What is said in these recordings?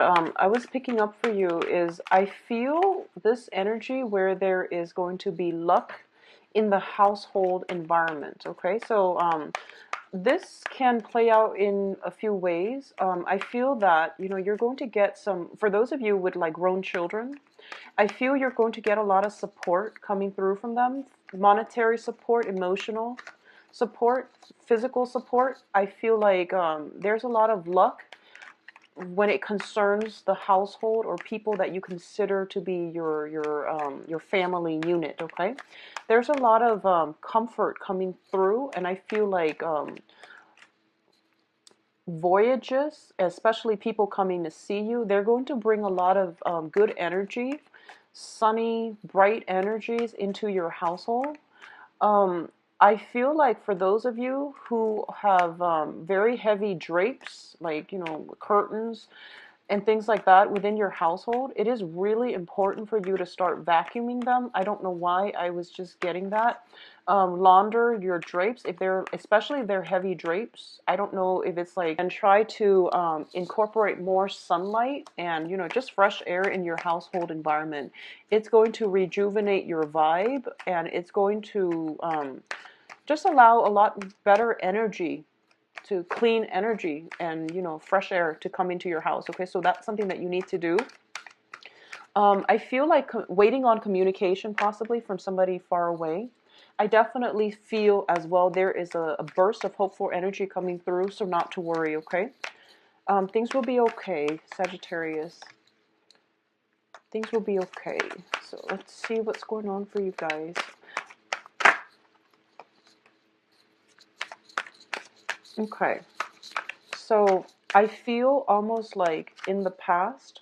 I was picking up for you is I feel this energy where there is going to be luck in the household environment. Okay, so this can play out in a few ways. I feel that you're going to get some, for those of you with like grown children, I feel you're going to get a lot of support coming through from them, monetary support, emotional support, physical support. I feel like there's a lot of luck when it concerns the household or people that you consider to be your family unit. Okay, there's a lot of comfort coming through, and I feel like voyages, especially people coming to see you, they're going to bring a lot of good energy, sunny, bright energies into your household. Um, I feel like for those of you who have very heavy drapes, like, curtains and things like that within your household, it is really important for you to start vacuuming them. I don't know why I was just getting that. Launder your drapes if they're, especially if they're heavy drapes. I don't know if it's like, and try to incorporate more sunlight and just fresh air in your household environment. It's going to rejuvenate your vibe, and it's going to just allow a lot better energy, to clean energy and fresh air to come into your house. Okay, so that's something that you need to do. I feel like waiting on communication possibly from somebody far away. I definitely feel as well there is a burst of hopeful energy coming through, so not to worry. Okay, things will be okay, Sagittarius. Things will be okay. So let's see what's going on for you guys. Okay, so I feel almost like in the past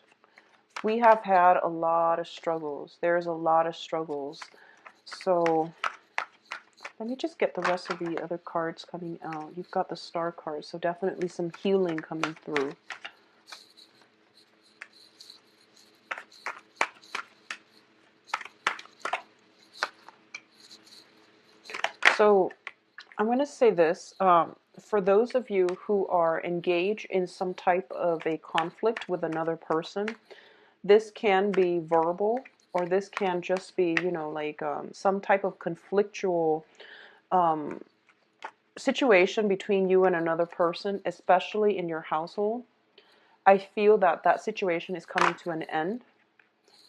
we have had a lot of struggles. There's a lot of struggles. So let me just get the rest of the other cards coming out. You've got the star card, so definitely some healing coming through. So I'm going to say this. For those of you who are engaged in some type of a conflict with another person, this can be verbal, or this can just be, like some type of conflictual situation between you and another person, especially in your household. I feel that that situation is coming to an end.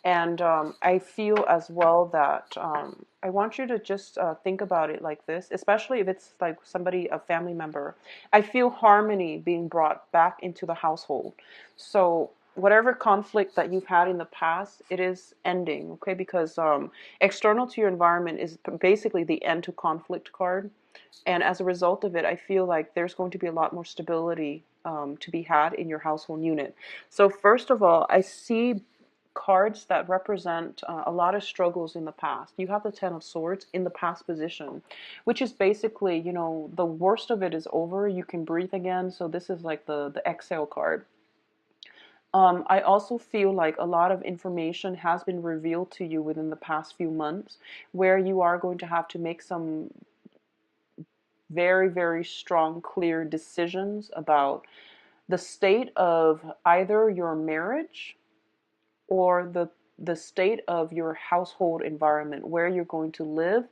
And I feel as well that I want you to just think about it like this, especially if it's like somebody, a family member. I feel harmony being brought back into the household. So whatever conflict that you've had in the past, it is ending, okay? Because external to your environment is basically the end to conflict card. And as a result of it, I feel like there's going to be a lot more stability to be had in your household unit. So first of all, I see cards that represent a lot of struggles in the past. You have the Ten of Swords in the past position, which is basically, the worst of it is over. You can breathe again. So this is like the exhale card. I also feel like a lot of information has been revealed to you within the past few months, where you are going to have to make some very, very strong, clear decisions about the state of either your marriage or the state of your household environment, where you're going to live,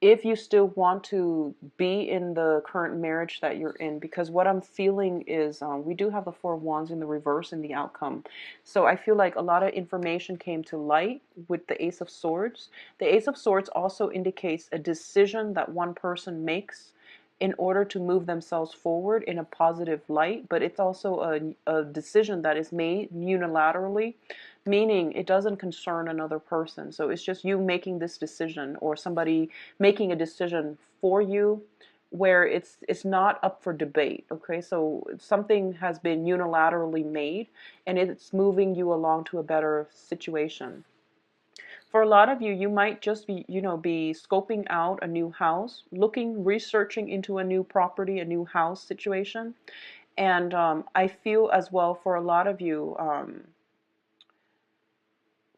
if you still want to be in the current marriage that you're in. Because what I'm feeling is we do have the Four of Wands in the reverse in the outcome. So I feel like a lot of information came to light with the Ace of Swords. The Ace of Swords also indicates a decision that one person makes in order to move themselves forward in a positive light, but it's also a decision that is made unilaterally, meaning it doesn't concern another person. So it's just you making this decision, or somebody making a decision for you, where it's not up for debate. Okay, so something has been unilaterally made, and it's moving you along to a better situation. For a lot of you, you might just be, be scoping out a new house, looking, researching into a new property, a new house situation. And I feel as well for a lot of you,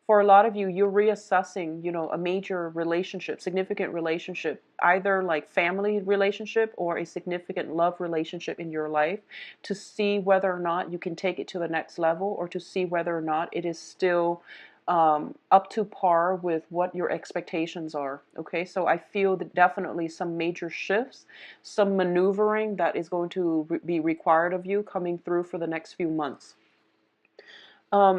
For a lot of you, you're reassessing, a major relationship, significant relationship, either like family relationship or a significant love relationship in your life, to see whether or not you can take it to the next level, or to see whether or not it is still up to par with what your expectations are. Okay, so I feel that definitely some major shifts, some maneuvering that is going to be required of you coming through for the next few months.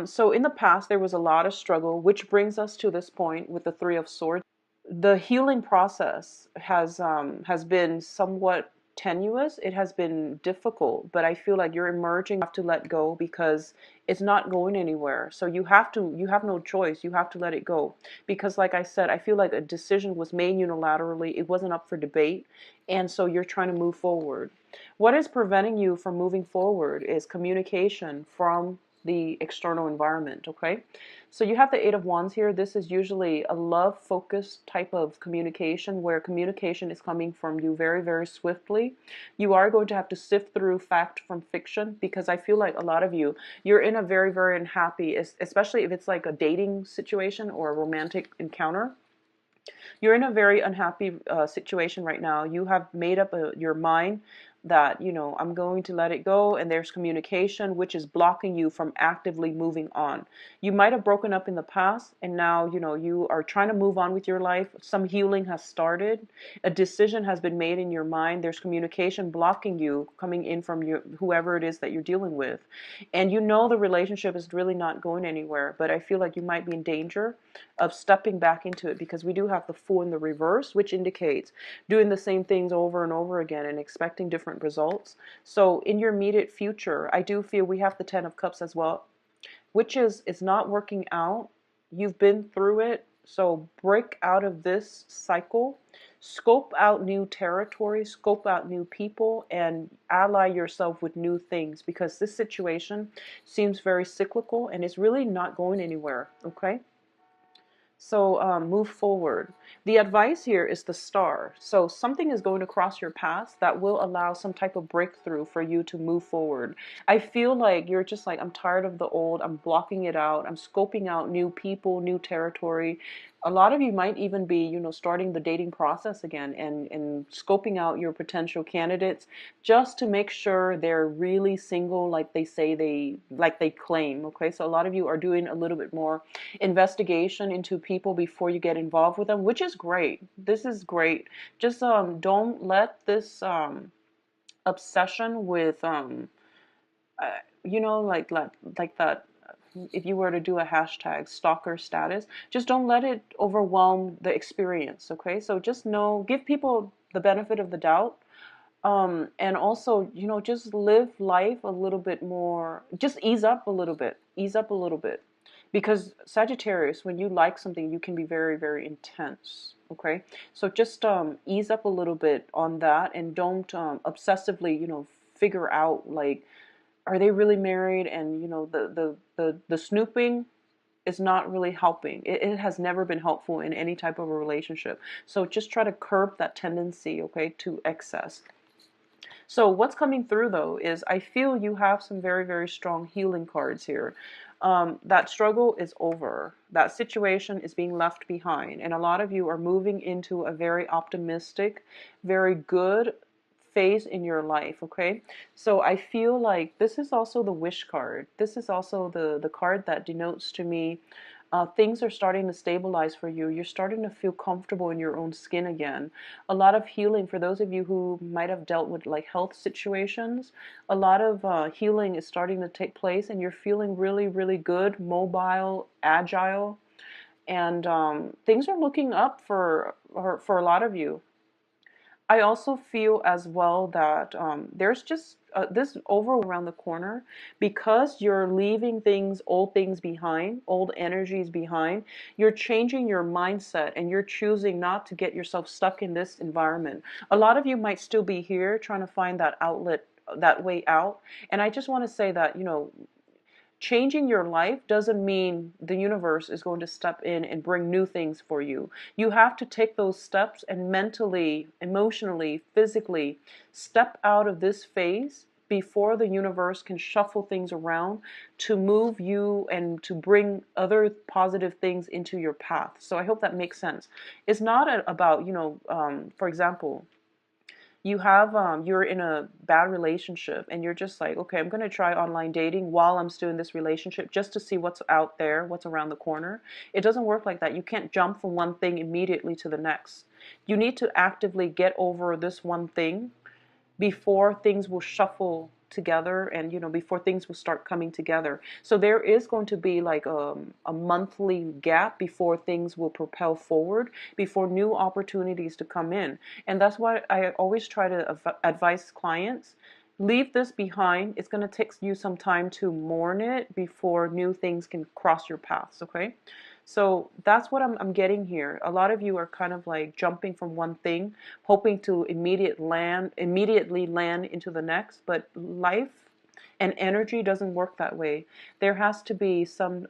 So in the past, there was a lot of struggle, which brings us to this point with the Three of Swords. The healing process has been somewhat tenuous. It has been difficult, but I feel like you're emerging. You have to let go because it's not going anywhere. So you have no choice. You have to let it go because, like I said, I feel like a decision was made unilaterally. It wasn't up for debate, and so you're trying to move forward. What is preventing you from moving forward is communication from the external environment. Okay, so you have the Eight of Wands here. This is usually a love focused type of communication, where communication is coming from you very, very swiftly. You are going to have to sift through fact from fiction, because I feel like a lot of you, you're in a very, very unhappy, especially if it's like a dating situation or a romantic encounter. You're in a very unhappy situation right now. You have made up your mind that, I'm going to let it go, and there's communication which is blocking you from actively moving on. You might have broken up in the past, and now, you are trying to move on with your life. Some healing has started. A decision has been made in your mind. There's communication blocking you coming in from whoever it is that you're dealing with. And the relationship is really not going anywhere, but I feel like you might be in danger of stepping back into it, because we do have the Fool in the reverse, which indicates doing the same things over and over again and expecting different results. So in your immediate future, I do feel we have the Ten of Cups as well, which is it's not working out. You've been through it, so break out of this cycle. Scope out new territory, scope out new people, and ally yourself with new things, because this situation seems very cyclical and it's really not going anywhere. Okay, so move forward. The advice here is the Star. So something is going to cross your path that will allow some type of breakthrough for you to move forward. I feel like you're just like, I'm tired of the old. I'm blocking it out. I'm scoping out new people, new territory. A lot of you might even be, starting the dating process again, and scoping out your potential candidates just to make sure they're really single, like they say like they claim. Okay, so a lot of you are doing a little bit more investigation into people before you get involved with them, which is great. This is great. Just don't let this obsession with like that, if you were to do a hashtag stalker status, just don't let it overwhelm the experience. Okay, so just give people the benefit of the doubt. And also, just live life a little bit more, just ease up a little bit, because Sagittarius, when you like something, you can be very, very intense. Okay, so just ease up a little bit on that, and don't obsessively, figure out, like, are they really married? And the snooping is not really helping. It has never been helpful in any type of a relationship. So just try to curb that tendency, okay, to excess. So what's coming through, though, is I feel you have some very, very strong healing cards here. That struggle is over. That situation is being left behind. And a lot of you are moving into a very optimistic, very good phase in your life. Okay, so I feel like this is also the Wish card. This is also the card that denotes to me things are starting to stabilize for you. You're starting to feel comfortable in your own skin again. A lot of healing for those of you who might have dealt with like health situations. A lot of healing is starting to take place, and you're feeling really, really good, mobile, agile, and things are looking up for a lot of you. I also feel as well that there's just this over around the corner, because you're leaving old things behind, old energies behind. You're changing your mindset, and you're choosing not to get yourself stuck in this environment. A lot of you might still be here trying to find that outlet, that way out. And I just want to say that, changing your life doesn't mean the universe is going to step in and bring new things for you. You have to take those steps and mentally, emotionally, physically step out of this phase before the universe can shuffle things around to move you and to bring other positive things into your path. So I hope that makes sense. It's not about, for example, you're in a bad relationship and you're just like, okay, I'm going to try online dating while I'm still in this relationship just to see what's out there, what's around the corner. It doesn't work like that. You can't jump from one thing immediately to the next. You need to actively get over this one thing before things will shuffle together, and before things will start coming together. So there is going to be like a monthly gap before things will propel forward, before new opportunities to come in. And that's why I always try to advise clients, leave this behind. It's going to take you some time to mourn it before new things can cross your paths. Okay, so that's what I'm getting here. A lot of you are kind of like jumping from one thing, hoping to immediately land into the next. But life and energy doesn't work that way. There has to be some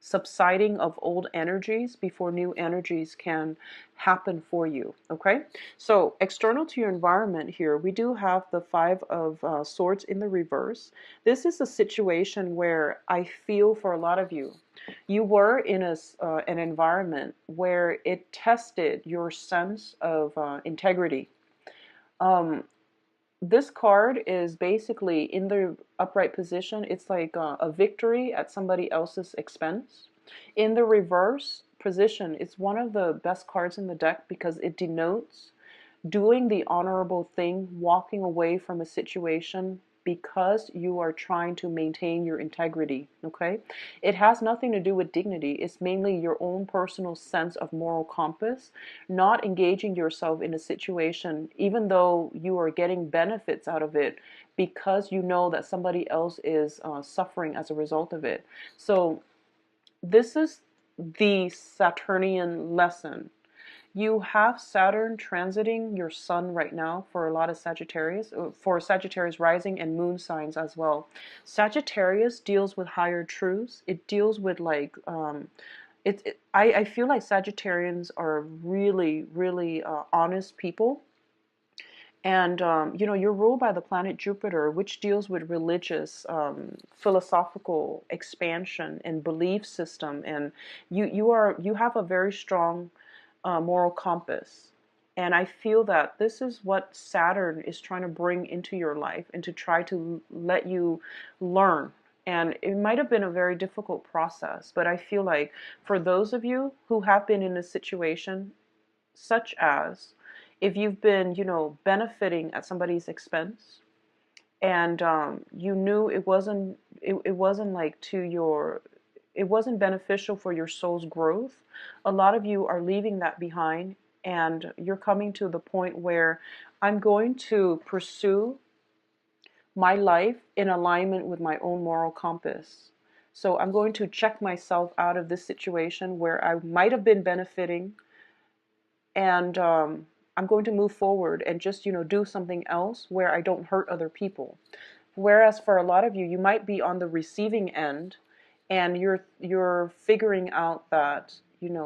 subsiding of old energies before new energies can happen for you. Okay, so external to your environment here, we do have the Five of Swords in the reverse. This is a situation where I feel for a lot of you, you were in an environment where it tested your sense of integrity. This card is basically in the upright position. It's like a victory at somebody else's expense. In the reverse position, it's one of the best cards in the deck because it denotes doing the honorable thing, walking away from a situation because you are trying to maintain your integrity. Okay, it has nothing to do with dignity. It's mainly your own personal sense of moral compass, not engaging yourself in a situation even though you are getting benefits out of it, because you know that somebody else is suffering as a result of it. So this is the Saturnian lesson. You have Saturn transiting your sun right now for a lot of Sagittarius, for Sagittarius rising and moon signs as well. Sagittarius deals with higher truths. It deals with like, I feel like Sagittarians are really, really honest people. And, you're ruled by the planet Jupiter, which deals with religious, philosophical expansion and belief system. And you have a very strong moral compass. And I feel that this is what Saturn is trying to bring into your life and to try to let you learn. And it might have been a very difficult process, but I feel like for those of you who have been in a situation such as if you've been, benefiting at somebody's expense, and you knew it wasn't like it wasn't beneficial for your soul's growth. A lot of you are leaving that behind, and you're coming to the point where I'm going to pursue my life in alignment with my own moral compass. So I'm going to check myself out of this situation where I might have been benefiting, and I'm going to move forward and just, do something else where I don't hurt other people. Whereas for a lot of you, you might be on the receiving end, and you're figuring out that,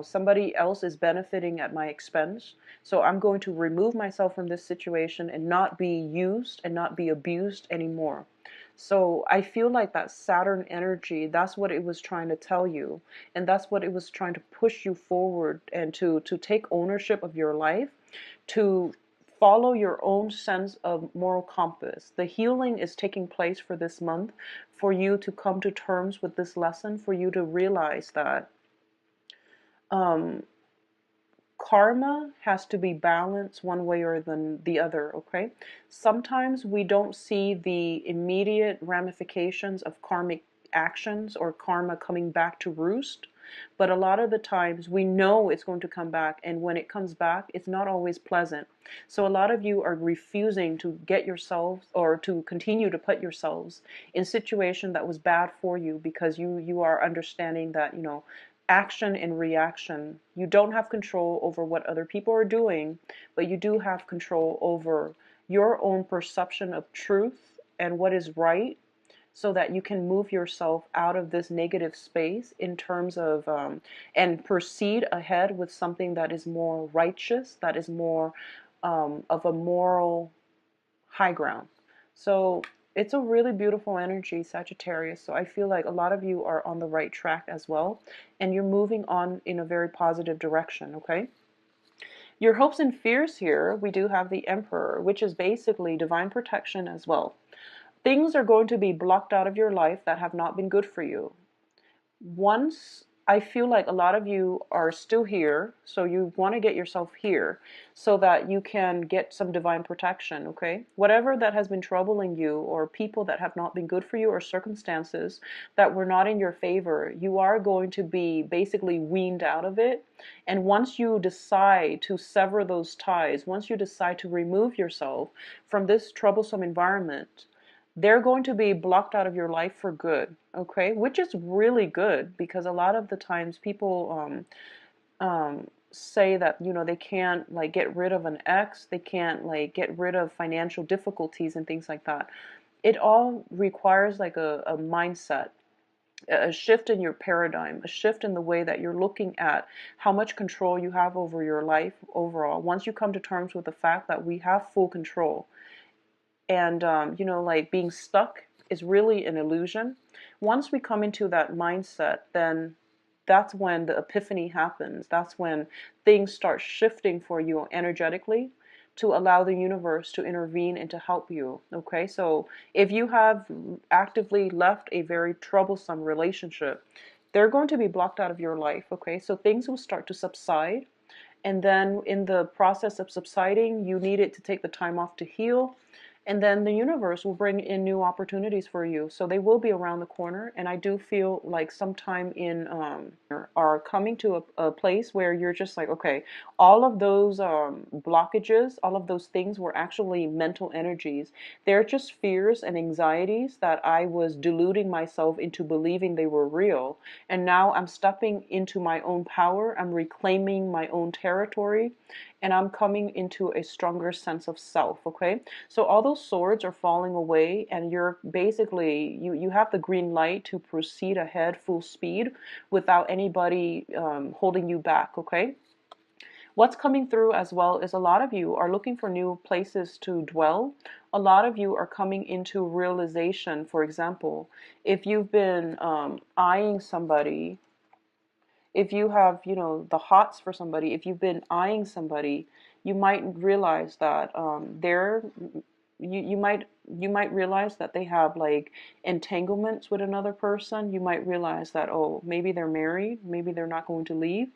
somebody else is benefiting at my expense. So I'm going to remove myself from this situation and not be used and not be abused anymore. So I feel like that Saturn energy, that's what it was trying to tell you. And that's what it was trying to push you forward and to take ownership of your life, to follow your own sense of moral compass. The healing is taking place for this month, for you to come to terms with this lesson, for you to realize that karma has to be balanced one way or the other, okay? Sometimes we don't see the immediate ramifications of karmic actions or karma coming back to roost, but a lot of the times we know it's going to come back, and when it comes back, it's not always pleasant. So a lot of you are refusing to get yourselves or to continue to put yourselves in a situation that was bad for you, because you are understanding that, action and reaction. You don't have control over what other people are doing, but you do have control over your own perception of truth and what is right, so that you can move yourself out of this negative space in terms of, and proceed ahead with something that is more righteous, that is more of a moral high ground. So it's a really beautiful energy, Sagittarius. So I feel like a lot of you are on the right track as well, and you're moving on in a very positive direction, okay? Your hopes and fears here, we do have the Emperor, which is basically divine protection as well. Things are going to be blocked out of your life that have not been good for you. Once I feel like a lot of you are still here, so you want to get yourself here so that you can get some divine protection, okay? Whatever that has been troubling you, or people that have not been good for you, or circumstances that were not in your favor, you are going to be basically weaned out of it. And once you decide to sever those ties, once you decide to remove yourself from this troublesome environment, they're going to be blocked out of your life for good, okay? Which is really good, because a lot of the times people say that, you know, they can't like get rid of an ex, they can't like get rid of financial difficulties and things like that. It all requires like a mindset, a shift in your paradigm, a shift in the way that you're looking at how much control you have over your life overall. Once you come to terms with the fact that we have full control, and you know, like being stuck is really an illusion. Once we come into that mindset, then that's when the epiphany happens. That's when things start shifting for you energetically, to allow the universe to intervene and to help you, okay? So if you have actively left a very troublesome relationship, they're going to be blocked out of your life, okay? So things will start to subside, and then in the process of subsiding, you need it to take the time off to heal, and then the universe will bring in new opportunities for you. So they will be around the corner, and I do feel like sometime in are coming to a place where you're just like, okay, all of those blockages, all of those things were actually mental energies. They're just fears and anxieties that I was deluding myself into believing they were real, and now I'm stepping into my own power. I'm reclaiming my own territory, and I'm coming into a stronger sense of self, okay? So all those swords are falling away, and you're basically, you have the green light to proceed ahead full speed without anybody holding you back, okay? What's coming through as well is a lot of you are looking for new places to dwell. A lot of you are coming into realization. For example, if you've been eyeing somebody, if you have, you know, the hots for somebody, if you've been eyeing somebody, you might realize that you might realize that they have like entanglements with another person. You might realize that, oh, maybe they're married, maybe they're not going to leave.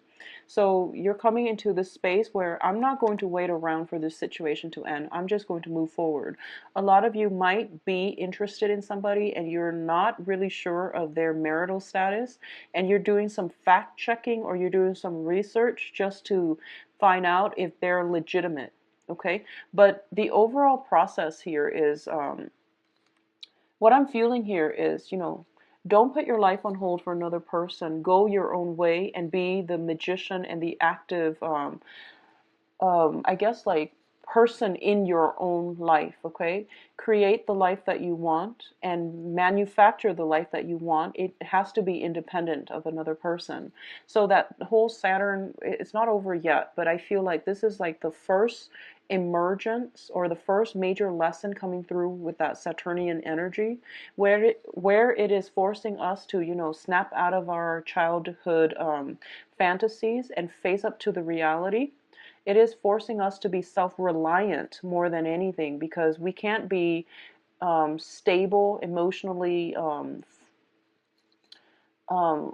So you're coming into this space where I'm not going to wait around for this situation to end. I'm just going to move forward. A lot of you might be interested in somebody and you're not really sure of their marital status, and you're doing some fact checking or you're doing some research just to find out if they're legitimate. Okay, but the overall process here is what I'm feeling here is, you know, don't put your life on hold for another person. Go your own way and be the magician and the active, I guess, like person in your own life, okay? Create the life that you want and manufacture the life that you want. It has to be independent of another person. So that whole Saturn, it's not over yet, but I feel like this is like the first emergence or the first major lesson coming through with that Saturnian energy, where it is forcing us to, you know, snap out of our childhood fantasies and face up to the reality. It is forcing us to be self-reliant more than anything, because we can't be stable, um,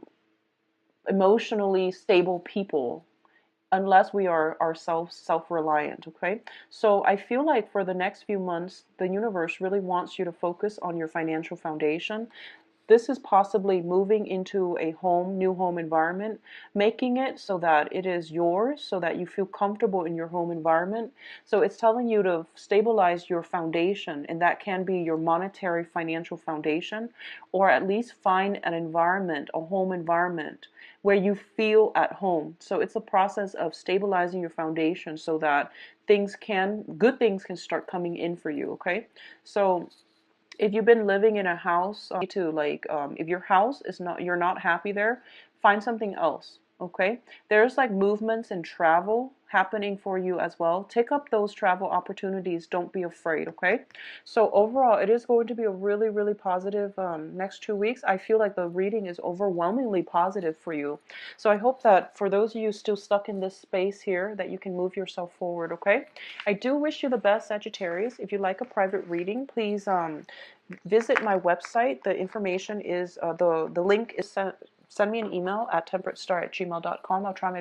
emotionally stable people unless we are ourselves self-reliant, okay? So I feel like for the next few months, the universe really wants you to focus on your financial foundation. This is possibly moving into a new home environment, making it so that it is yours, so that you feel comfortable in your home environment. So it's telling you to stabilize your foundation, and that can be your monetary financial foundation, or at least find an environment, a home environment, where you feel at home. So it's a process of stabilizing your foundation so that good things can start coming in for you, okay? So if you've been living in a house, if your house is not, you're not happy there, find something else. Okay, there's like movements and travel happening for you as well. Take up those travel opportunities. Don't be afraid. Okay, so overall, it is going to be a really, really positive next 2 weeks. I feel like the reading is overwhelmingly positive for you. So I hope that for those of you still stuck in this space here, that you can move yourself forward. Okay, I do wish you the best, Sagittarius. If you like a private reading, please visit my website. The information is the link is sent. Send me an email at temperatestar@gmail.com. I'll try my